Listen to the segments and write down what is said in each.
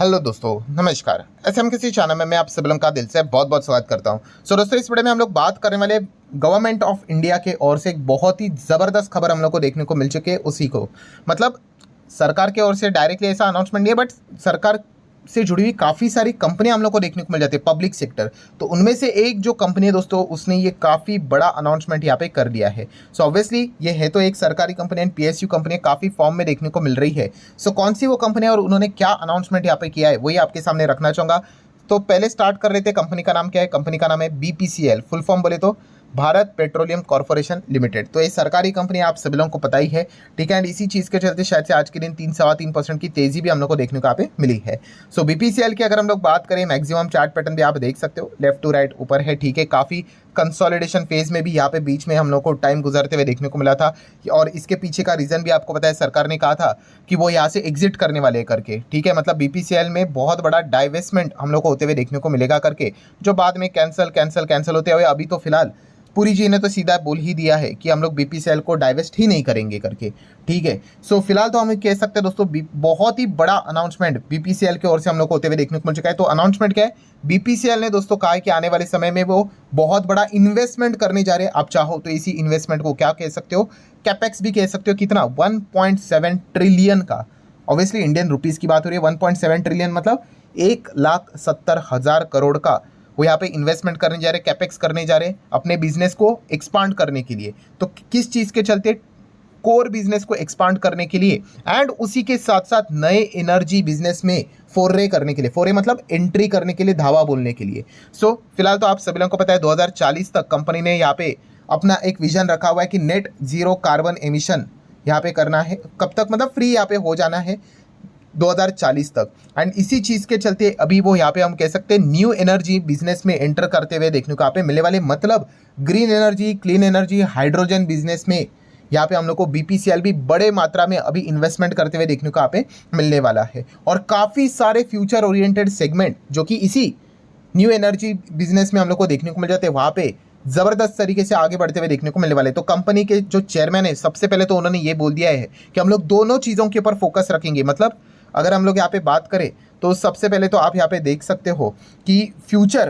Hello दोस्तों, नमस्कार। SM किसी चैनल में मैं आप सभी लोगों का दिल से बहुत बहुत स्वागत करता हूं। दोस्तों, इस वीडियो में हम लोग बात करने वाले गवर्नमेंट ऑफ इंडिया के ओर से एक बहुत ही ज़बरदस्त खबर हम लोग को देखने को मिल चुकी है। उसी को मतलब सरकार की ओर से डायरेक्टली ऐसा अनाउंसमेंट नहीं है, बट सरकार से जुड़ी हुई काफ़ी सारी कंपनियां हम लोग को देखने को मिल जाती है, पब्लिक सेक्टर। तो उनमें से एक जो कंपनी है दोस्तों, उसने ये काफ़ी बड़ा अनाउंसमेंट यहाँ पे कर दिया है। सो ऑब्वियसली ये है तो एक सरकारी कंपनी एंड पीएसयू कंपनी काफ़ी फॉर्म में देखने को मिल रही है। सो कौन सी वो कंपनी है और उन्होंने क्या अनाउंसमेंट यहाँ पे किया है, वही आपके सामने रखना चाहूँगा। तो पहले स्टार्ट कर लेते हैं। कंपनी का नाम क्या है? कंपनी का नाम है बीपीसीएल। फुल फॉर्म बोले तो भारत पेट्रोलियम कॉर्पोरेशन लिमिटेड। तो ये सरकारी कंपनी आप सभी लोगों को पता ही है, ठीक है। एंड इसी चीज़ के चलते शायद से आज के दिन 3-3.25% की तेज़ी भी हम लोग को देखने को यहाँ पे मिली है। सो बीपीसीएल की अगर हम लोग बात करें, मैक्सिमम चार्ट पैटर्न भी आप देख सकते हो, लेफ्ट टू राइट ऊपर है, ठीक है। काफ़ी कंसोलिडेशन फेज में भी यहाँ पे बीच में हम लोग को टाइम गुजरते हुए देखने को मिला था। और इसके पीछे का रीज़न भी आपको पता है, सरकार ने कहा था कि वो यहाँ से एग्जिट करने वाले करके, ठीक है। मतलब बीपीसीएल में बहुत बड़ा डाइवेस्टमेंट हम लोग को होते हुए देखने को मिलेगा करके, जो बाद में कैंसिल होते हुए अभी तो फिलहाल पुरी जी ने तो सीधा बोल ही दिया है कि हम लोग बीपीसीएल को डाइवेस्ट ही नहीं करेंगे करके, ठीक है। सो फिलहाल तो हम कह सकते हैं दोस्तों, बहुत ही बड़ा अनाउंसमेंट बीपीसीएल की ओर से हम लोग को होते हुए देखने को मिल चुका है। तो अनाउंसमेंट क्या है? बीपीसीएल ने दोस्तों कहा है कि आने वाले समय में वो बहुत बड़ा इन्वेस्टमेंट करने जा रहे हैं। आप चाहो तो इसी इन्वेस्टमेंट को क्या कह सकते हो, कैपेक्स भी कह सकते हो। कितना? 1.7 ट्रिलियन का। ऑब्वियसली इंडियन रुपीज़ की बात हो रही है। 1.7 ट्रिलियन मतलब 1,70,000 करोड़ का वो यहाँ पे इन्वेस्टमेंट करने जा रहे हैं, कैपेक्स करने जा रहे हैं अपने बिजनेस को एक्सपांड करने के लिए। तो किस चीज़ के चलते? कोर बिजनेस को एक्सपांड करने के लिए एंड उसी के साथ साथ नए एनर्जी बिजनेस में फोरे करने के लिए। फोरे मतलब एंट्री करने के लिए, धावा बोलने के लिए। सो फिलहाल तो आप सभी लोगों को पता है 2040 तक कंपनी ने यहाँ पे अपना एक विजन रखा हुआ है कि नेट जीरो कार्बन एमिशन यहाँ पे करना है। कब तक? मतलब फ्री यहाँ पे हो जाना है 2040 तक। एंड इसी चीज़ के चलते अभी वो यहाँ पे हम कह सकते हैं न्यू एनर्जी बिजनेस में एंटर करते हुए देखने को यहाँ पे मिलने वाले, मतलब green energy, clean energy, hydrogen business में यहाँ पे हम लोग को बीपीसीएल भी बड़े मात्रा में अभी इन्वेस्टमेंट करते हुए देखने को यहाँ पे मिलने वाला है। और काफ़ी सारे फ्यूचर ओरिएंटेड सेगमेंट जो कि इसी न्यू एनर्जी बिजनेस में हम लोग को देखने को मिल जाते हैं, वहाँ पे ज़बरदस्त तरीके से आगे बढ़ते हुए देखने को मिलने वाले। तो कंपनी के जो चेयरमैन है, सबसे पहले तो उन्होंने ये बोल दिया है कि हम लोग दोनों चीज़ों के ऊपर फोकस रखेंगे। मतलब अगर हम लोग यहाँ पे बात करें तो सबसे पहले तो आप यहाँ पे देख सकते हो कि फ्यूचर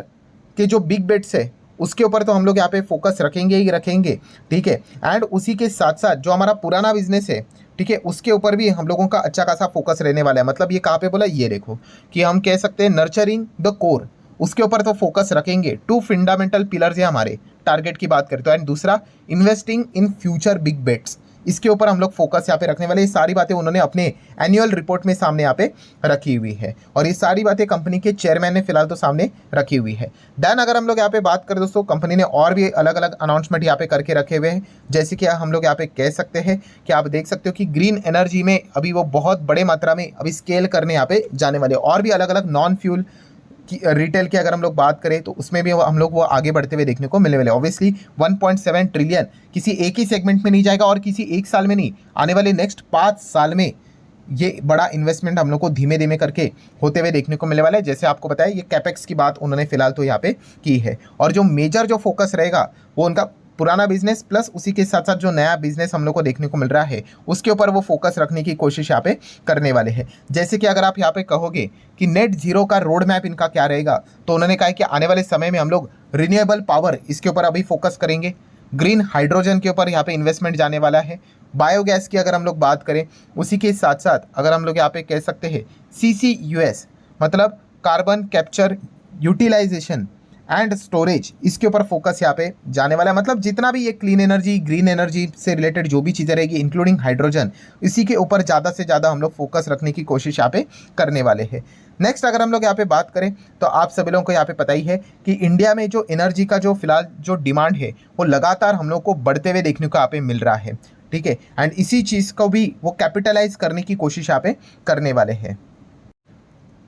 के जो बिग बेट्स है उसके ऊपर तो हम लोग यहाँ पे फोकस रखेंगे ही रखेंगे, ठीक है। एंड उसी के साथ साथ जो हमारा पुराना बिजनेस है, ठीक है, उसके ऊपर भी हम लोगों का अच्छा खासा फोकस रहने वाला है। मतलब ये कहाँ पे बोला, ये देखो कि हम कह सकते हैं नर्चरिंग द कोर, उसके ऊपर तो फोकस रखेंगे। 2 फंडामेंटल पिलर्स है हमारे टारगेट की बात करें तो। एंड दूसरा, investing in future big bets, इसके ऊपर हम लोग फोकस यहाँ पे रखने वाले। ये सारी बातें उन्होंने अपने एनुअल रिपोर्ट में सामने यहाँ पे रखी हुई है और ये सारी बातें कंपनी के चेयरमैन ने फिलहाल तो सामने रखी हुई है। देन अगर हम लोग यहाँ पे बात करें दोस्तों, कंपनी ने और भी अलग अलग अनाउंसमेंट यहाँ पे करके रखे हुए हैं। जैसे कि हम लोग यहाँ पे कह सकते हैं कि आप देख सकते हो कि ग्रीन एनर्जी में अभी वो बहुत बड़े मात्रा में अभी स्केल करने यहाँ पे जाने वाले। और भी अलग अलग नॉन फ्यूल की रिटेल की अगर हम लोग बात करें तो उसमें भी हम लोग वो आगे बढ़ते हुए देखने को मिलने वाले। ऑब्वियसली 1.7 ट्रिलियन किसी एक ही सेगमेंट में नहीं जाएगा और किसी एक साल में नहीं, आने वाले नेक्स्ट 5 साल में ये बड़ा इन्वेस्टमेंट हम लोग को धीमे धीमे करके होते हुए देखने को मिलने वाला है। जैसे आपको बताया, ये कैपेक्स की बात उन्होंने फिलहाल तो यहाँ पे की है। और जो मेजर जो फोकस रहेगा वो उनका पुराना बिजनेस प्लस उसी के साथ साथ जो नया बिजनेस हम लोग को देखने को मिल रहा है उसके ऊपर वो फोकस रखने की कोशिश यहाँ पे करने वाले हैं। जैसे कि अगर आप यहाँ पे कहोगे कि नेट जीरो का रोड मैप इनका क्या रहेगा, तो उन्होंने कहा कि आने वाले समय में हम लोग रिन्यूएबल पावर इसके ऊपर अभी फोकस करेंगे। ग्रीन हाइड्रोजन के ऊपर यहाँ पे इन्वेस्टमेंट जाने वाला है। बायोगैस की अगर हम लोग बात करें, उसी के साथ साथ अगर हम लोग यहाँ पे कह सकते हैं CCUS मतलब carbon capture utilization and storage, इसके ऊपर फोकस यहाँ पे जाने वाला है। मतलब जितना भी ये क्लीन एनर्जी, ग्रीन एनर्जी से रिलेटेड जो भी चीज़ें रहेगी इंक्लूडिंग हाइड्रोजन, इसी के ऊपर ज़्यादा से ज़्यादा हम लोग फोकस रखने की कोशिश यहाँ पे करने वाले हैं। नेक्स्ट अगर हम लोग यहाँ पे बात करें तो आप सभी लोगों को यहाँ पे पता ही है कि इंडिया में जो एनर्जी का जो फिलहाल जो डिमांड है वो लगातार हम लोग को बढ़ते हुए देखने को यहाँ पे मिल रहा है, ठीक है। एंड इसी चीज़ को भी वो कैपिटलाइज करने की कोशिश यहाँ पे करने वाले हैं।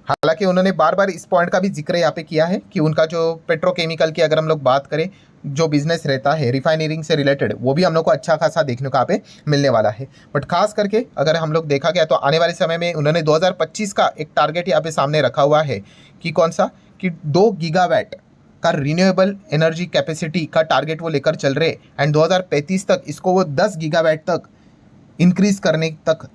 हालांकि उन्होंने बार बार इस पॉइंट का भी जिक्र यहाँ पे किया है कि उनका जो पेट्रोकेमिकल की अगर हम लोग बात करें, जो बिजनेस रहता है रिफाइनरिंग से रिलेटेड, वो भी हम लोग को अच्छा खासा देखने को यहाँ पे मिलने वाला है। बट खास करके अगर हम लोग देखा गया तो आने वाले समय में उन्होंने 2025 का एक टारगेट यहाँ पे सामने रखा हुआ है कि कौन सा, कि 2 गीगावाट का रिन्यूएबल एनर्जी कैपेसिटी का टारगेट वो लेकर चल रहे। एंड 2035 तक इसको वो 10 गीगावाट तक इंक्रीज करने तक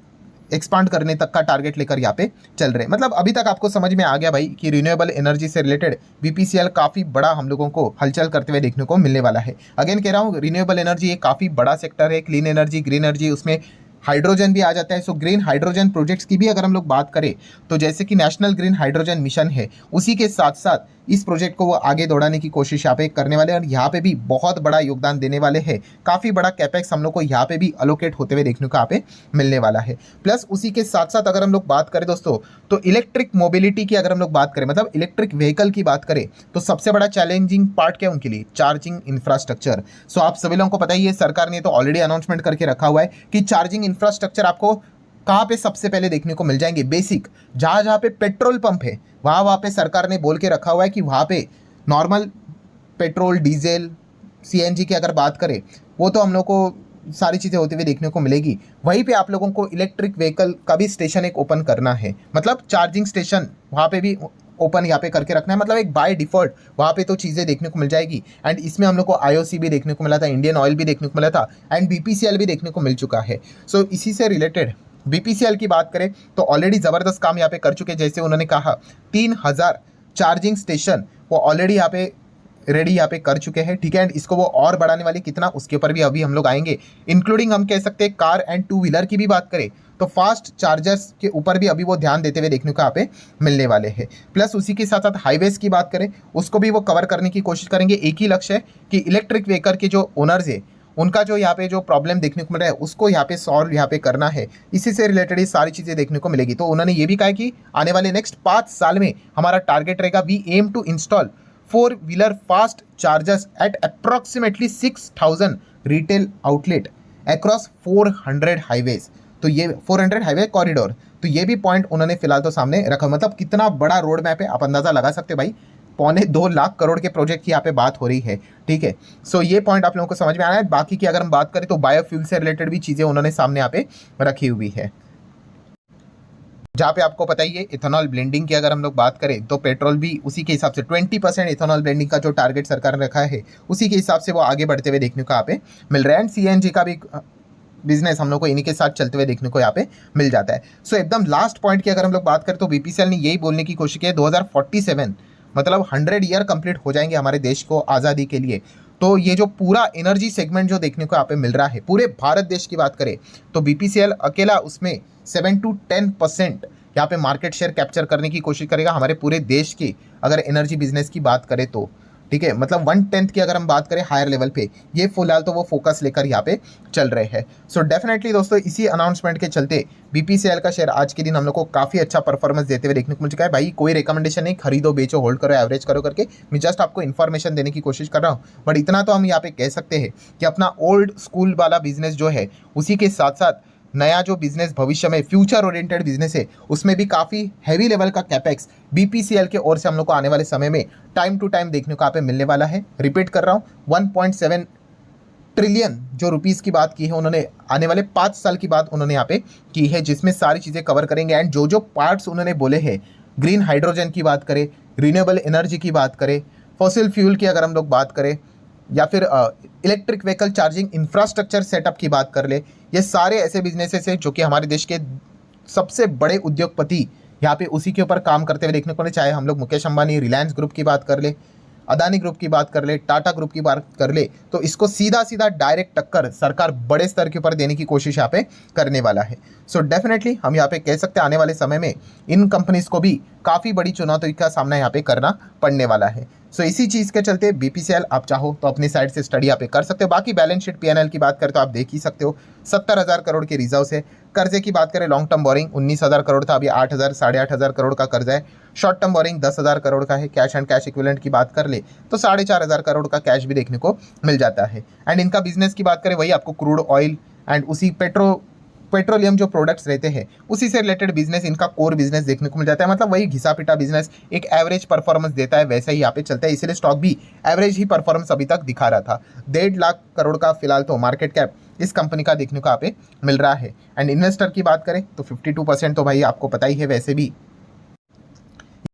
एक्सपांड करने तक का टारगेट लेकर यहाँ पे चल रहे हैं। मतलब अभी तक आपको समझ में आ गया भाई कि रिन्यूएबल एनर्जी से रिलेटेड बीपीसीएल काफ़ी बड़ा हम लोगों को हलचल करते हुए देखने को मिलने वाला है। अगेन कह रहा हूँ, रिन्यूएबल एनर्जी एक काफ़ी बड़ा सेक्टर है, क्लीन एनर्जी, ग्रीन एनर्जी, उसमें हाइड्रोजन भी आ जाता है। सो ग्रीन हाइड्रोजन प्रोजेक्ट्स की भी अगर हम लोग बात करें तो जैसे कि नेशनल ग्रीन हाइड्रोजन मिशन है, उसी के साथ साथ इस प्रोजेक्ट को वो आगे दौड़ाने की कोशिश यहाँ पे करने वाले हैं और यहाँ पे भी बहुत बड़ा योगदान देने वाले हैं। काफ़ी बड़ा कैपेक्स हम लोग को यहाँ पे भी अलोकेट होते हुए देखने को यहाँ पे मिलने वाला है। प्लस उसी के साथ साथ अगर हम लोग बात करें दोस्तों, तो इलेक्ट्रिक मोबिलिटी की अगर हम लोग बात करें, मतलब इलेक्ट्रिक व्हीकल की बात करें, तो सबसे बड़ा चैलेंजिंग पार्ट क्या है उनके लिए? Charging infrastructure. सो आप सभी लोगों को पता ही है, सरकार ने तो ऑलरेडी अनाउंसमेंट करके रखा हुआ है कि चार्जिंग इंफ्रास्ट्रक्चर आपको कहाँ पे सबसे पहले देखने को मिल जाएंगे? बेसिक जहाँ जहाँ पे पेट्रोल पंप है वहाँ पे सरकार ने बोल के रखा हुआ है कि वहाँ पे नॉर्मल पेट्रोल, डीजल, सीएनजी की अगर बात करें, वो तो हम लोग को सारी चीज़ें होती हुई देखने को मिलेगी। वहीं पे आप लोगों को इलेक्ट्रिक व्हीकल का भी स्टेशन एक ओपन करना है, मतलब चार्जिंग स्टेशन वहाँ पे भी ओपन यहाँ पे करके रखना है। मतलब एक बाय डिफ़ॉल्ट वहाँ पे तो चीज़ें देखने को मिल जाएगी। एंड इसमें हम लोग को आईओसी भी देखने को मिला था, इंडियन ऑयल भी देखने को मिला था, एंड बीपीसीएल भी देखने को मिल चुका है। सो इसी से रिलेटेड बीपीसीएल की बात करें तो ऑलरेडी ज़बरदस्त काम यहाँ पे कर चुके हैं। जैसे उन्होंने कहा 3000 चार्जिंग स्टेशन वो ऑलरेडी यहाँ पे रेडी यहाँ पे कर चुके हैं, ठीक है। एंड इसको वो और बढ़ाने वाले कितना, उसके ऊपर भी अभी हम लोग आएंगे। इंक्लूडिंग हम कह सकते हैं कार एंड टू व्हीलर की भी बात करें तो फास्ट चार्जर्स के ऊपर भी अभी वो ध्यान देते हुए देखने को यहाँ पे मिलने वाले हैं। प्लस उसी के साथ साथ हाईवेज की बात करें, उसको भी वो कवर करने की कोशिश करेंगे। एक ही लक्ष्य है कि इलेक्ट्रिक व्हीकल के जो ओनर्स है उनका जो यहाँ पे जो प्रॉब्लम देखने को मिल रहा है उसको यहाँ पे सॉल्व यहाँ पे करना है। इसी से रिलेटेड ये सारी चीज़ें देखने को मिलेगी। तो उन्होंने ये भी कहा कि आने वाले नेक्स्ट 5 साल में हमारा टारगेट रहेगा, we aim to install 4 wheeler fast chargers at approximately 6000 retail outlet across 400 highways. तो ये 400 हाईवे कॉरिडोर, तो ये भी पॉइंट उन्होंने फिलहाल तो सामने रखा। मतलब कितना बड़ा रोड मैप है, आप अंदाज़ा लगा सकते भाई। 2.25 लाख करोड़ के प्रोजेक्ट की यहाँ पे बात हो रही है, ठीक है। सो ये पॉइंट आप लोगों को समझ में आया है। बाकी की अगर हम बात करें तो बायोफ्यूल से रिलेटेड भी चीज़ें उन्होंने सामने यहाँ पे रखी हुई है, जहाँ पे आपको पता ही है इथेनॉल ब्लेंडिंग की अगर हम लोग बात करें तो पेट्रोल भी उसी के हिसाब से 20% इथेनॉल ब्लेंडिंग का जो टारगेट सरकार ने रखा है उसी के हिसाब से वो आगे बढ़ते हुए देखने को यहाँ पे मिल रहा है। एंड सीएनजी का भी बिजनेस हम लोग को इन्हीं के साथ चलते हुए देखने को यहाँ पे मिल जाता है। सो एकदम लास्ट पॉइंट की अगर हम लोग बात करें तो बीपीसीएल ने यही बोलने की कोशिश की है 2047 मतलब 100 ईयर कंप्लीट हो जाएंगे हमारे देश को आज़ादी के लिए। तो ये जो पूरा एनर्जी सेगमेंट जो देखने को यहाँ पे मिल रहा है, पूरे भारत देश की बात करें तो बीपीसीएल अकेला उसमें 7 to 10% यहाँ पे मार्केट शेयर कैप्चर करने की कोशिश करेगा हमारे पूरे देश की अगर एनर्जी बिजनेस की बात करें तो, ठीक है। मतलब 1/10 की अगर हम बात करें हायर लेवल पे, ये फिलहाल तो वो फोकस लेकर यहाँ पे चल रहे हैं। सो डेफिनेटली दोस्तों इसी अनाउंसमेंट के चलते बीपीसीएल का शेयर आज के दिन हम लोग को काफ़ी अच्छा परफॉर्मेंस देते हुए देखने को मिल चुका है। भाई कोई रिकमेंडेशन नहीं, खरीदो बेचो होल्ड करो एवरेज करो करके, मैं जस्ट आपको इन्फॉर्मेशन देने की कोशिश कर रहा हूँ। बट इतना तो हम यहाँ पे कह सकते हैं कि अपना ओल्ड स्कूल वाला बिजनेस जो है उसी के साथ साथ नया जो बिजनेस भविष्य में फ्यूचर ओरिएंटेड बिजनेस है उसमें भी काफ़ी हैवी लेवल का कैपेक्स बीपीसीएल के ओर से हम लोग को आने वाले समय में टाइम टू टाइम देखने को यहाँ पे मिलने वाला है। रिपीट कर रहा हूँ, 1.7 ट्रिलियन जो रुपीस की बात की है उन्होंने, आने वाले 5 साल की बात उन्होंने यहाँ पे की है, जिसमें सारी चीज़ें कवर करेंगे। एंड जो जो पार्ट्स उन्होंने बोले हैं, ग्रीन हाइड्रोजन की बात करें, रिन्यूएबल एनर्जी की बात करें, फॉसिल फ्यूल की अगर हम लोग बात करें, या फिर electric vehicle charging infrastructure setup की बात कर ले, ये सारे ऐसे बिजनेसेस हैं जो कि हमारे देश के सबसे बड़े उद्योगपति यहाँ पे उसी के ऊपर काम करते हुए देखने को मिले। चाहे हम लोग मुकेश अंबानी, रिलायंस ग्रुप की बात कर ले, अदानी ग्रुप की बात कर ले, टाटा ग्रुप की बात कर ले, तो इसको सीधा सीधा डायरेक्ट टक्कर सरकार बड़े स्तर के ऊपर देने की कोशिश यहाँ पे करने वाला है। सो डेफिनेटली हम यहाँ पे कह सकते हैं आने वाले समय में इन कंपनीज को भी काफ़ी बड़ी चुनौती का सामना यहाँ पे करना पड़ने वाला है। सो इसी चीज़ के चलते बीपीसीएल आप चाहो तो अपनी साइड से स्टडी यहाँ पे कर सकते हो। बाकी बैलेंस शीट पीएनएल की बात करें तो आप देख ही सकते हो, 70,000 करोड़ के रिजर्व है। कर्जे की बात करें, लॉन्ग टर्म बोरिंग 19,000 करोड़ था, अभी 8,000 8,500 करोड़ का कर्जा है। शॉर्ट टर्म बोरिंग 10,000 करोड़ का है। कैश एंड कैश इक्विवेलेंट की बात कर ले तो 4,500 करोड़ का कैश भी देखने को मिल जाता है। एंड इनका बिजनेस की बात करें, वही आपको क्रूड ऑयल एंड उसी पेट्रोलियम जो प्रोडक्ट्स रहते हैं उसी से रिलेटेड बिजनेस इनका कोर बिजनेस देखने को मिल जाता है। मतलब वही घिसा पिटा बिजनेस एक एवरेज परफॉर्मेंस देता है, वैसा ही यहाँ पे चलता है। इसीलिए स्टॉक भी एवरेज ही परफॉर्मेंस अभी तक दिखा रहा था। 1.5 लाख करोड़ का फिलहाल तो मार्केट कैप इस कंपनी का देखने को यहाँ पे मिल रहा है। एंड इन्वेस्टर की बात करें तो 52% तो भाई आपको पता ही है, वैसे भी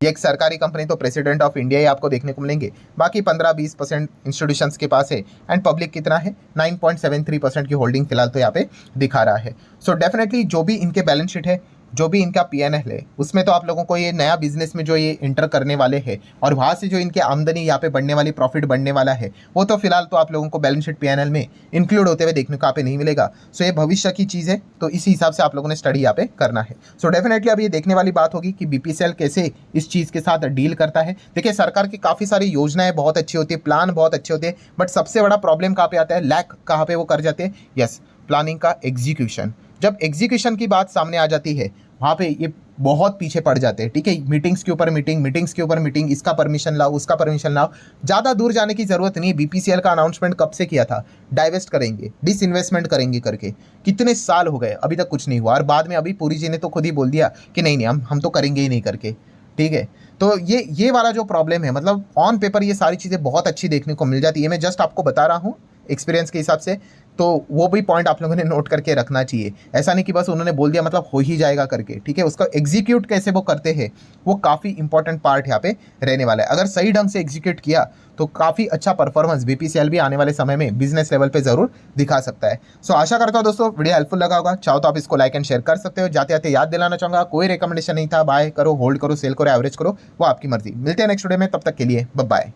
ये एक सरकारी कंपनी तो प्रेसिडेंट ऑफ इंडिया ही आपको देखने को मिलेंगे, बाकी 15-20% इंस्टीट्यूशंस के पास है एंड पब्लिक कितना है 9.73% की होल्डिंग फिलहाल तो यहाँ पे दिखा रहा है। सो डेफिनेटली जो भी इनके बैलेंस शीट है, जो भी इनका पीएनएल है, उसमें तो आप लोगों को ये नया बिजनेस में जो ये इंटर करने वाले हैं और वहाँ से जो इनके आमदनी यहाँ पे बढ़ने वाली, प्रॉफिट बढ़ने वाला है, वो तो फिलहाल तो आप लोगों को बैलेंस शीट पीएनएल में इंक्लूड होते हुए देखने को यहाँ पे नहीं मिलेगा। सो ये भविष्य की चीज़ है, तो इसी हिसाब से आप लोगों ने स्टडी यहाँ पे करना है। सो डेफिनेटली अब ये देखने वाली बात होगी कि बीपीसीएल कैसे इस चीज़ के साथ डील करता है। देखिए सरकार की काफ़ी सारी योजनाएं बहुत अच्छी होती है, प्लान बहुत अच्छे होते हैं, बट सबसे बड़ा प्रॉब्लम कहाँ पे आता है, लैक कहाँ पे वो कर जाते हैं, यस प्लानिंग का एग्जीक्यूशन। जब एग्जीक्यूशन की बात सामने आ जाती है वहाँ पे ये बहुत पीछे पड़ जाते हैं। ठीक है, मीटिंग्स के ऊपर मीटिंग, मीटिंग्स के ऊपर मीटिंग, इसका परमिशन लाओ, उसका परमिशन लाओ, ज़्यादा दूर जाने की ज़रूरत नहीं है। बीपीसीएल का अनाउंसमेंट कब से किया था, डाइवेस्ट करेंगे, डिसइन्वेस्टमेंट करेंगे करके, कितने साल हो गए, अभी तक कुछ नहीं हुआ। और बाद में अभी पुरी जी ने तो खुद ही बोल दिया कि नहीं नहीं हम तो करेंगे ही नहीं करके। ठीक है, तो ये वाला जो प्रॉब्लम है, मतलब ऑन पेपर ये सारी चीज़ें बहुत अच्छी देखने को मिल जाती है। मैं जस्ट आपको बता रहा हूँ एक्सपीरियंस के हिसाब से, तो वो भी पॉइंट आप लोगों ने नोट करके रखना चाहिए। ऐसा नहीं कि बस उन्होंने बोल दिया मतलब हो ही जाएगा करके। ठीक है, उसका एग्जीक्यूट कैसे वो करते हैं वो काफ़ी इंपॉर्टेंट पार्ट यहाँ पे रहने वाला है। अगर सही ढंग से एग्जीक्यूट किया तो काफ़ी अच्छा परफॉर्मेंस बीपीसीएल भी आने वाले समय में बिजनेस लेवल पे जरूर दिखा सकता है। सो आशा करता हूँ दोस्तों वीडियो हेल्पफुल लगा होगा। चाहो तो आप इसको लाइक एंड शेयर कर सकते हो। जाते जाते याद दिलाना चाहूंगा, कोई रिकमेंडेशन नहीं था, बाय करो, होल्ड करो, सेल करो, एवरेज करो, वो आपकी मर्जी। मिलते हैं नेक्स्ट वीडियो में, तब तक के लिए बाय बाय।